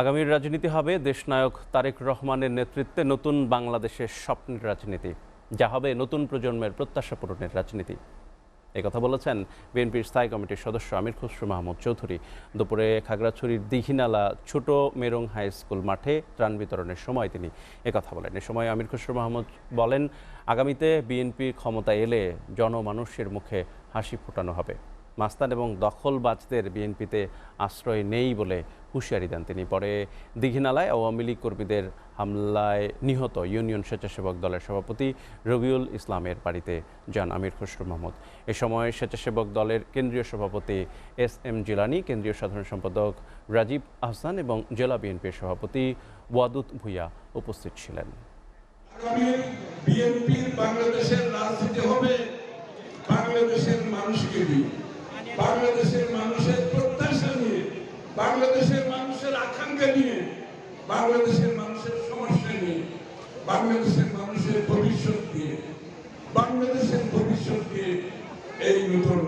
আগামীর রাজনীতি হবে দেশনায়ক তারেক রহমানের নেতৃত্বে নতুন বাংলাদেশের স্বপ্নের রাজনীতি, যা হবে নতুন প্রজন্মের প্রত্যাশা পূরণের রাজনীতি। একথা বলেছেন বিএনপির স্থায়ী কমিটির সদস্য আমির খসরু মাহমুদ চৌধুরী দুপুরে খাগড়াছড়ির দীঘিনালা ছোট মেরং হাই স্কুল মাঠে ত্রাণ বিতরণের সময় তিনি একথা বলেন। এ সময় আমির খসরু মাহমুদ বলেন, আগামীতে বিএনপি ক্ষমতায় এলে জনমানুষের মুখে হাসি ফোটানো হবে। মাস্তান এবং দখলবাজদের বিএনপিতে আশ্রয় নেই বলে হুঁশিয়ারি দেন তিনি। পরে দীঘিনালায় আওয়ামী লীগ কর্মীদের হামলায় নিহত ইউনিয়ন স্বেচ্ছাসেবক দলের সভাপতি রবিউল ইসলামের বাড়িতে যান আমির খসরু মাহমুদ। এ সময় স্বেচ্ছাসেবক দলের কেন্দ্রীয় সভাপতি এস.এম. জিলানী, কেন্দ্রীয় সাধারণ সম্পাদক রাজীব আহসান এবং জেলা বিএনপির সভাপতি ওয়াদুদ ভূঁইয়া উপস্থিত ছিলেন। বিএনপির বাংলাদেশের রাজনীতি হবে বাংলাদেশের মানুষকে নিয়ে, বাংলাদেশের মানুষের প্রত্যাশা নিয়ে, বাংলাদেশের মানুষের আকাঙ্ক্ষা নিয়ে, বাংলাদেশের মানুষের সমস্যা নিয়ে, বাংলাদেশের মানুষের ভবিষ্যৎ নিয়ে, বাংলাদেশের ভবিষ্যৎ নিয়ে এই নতুন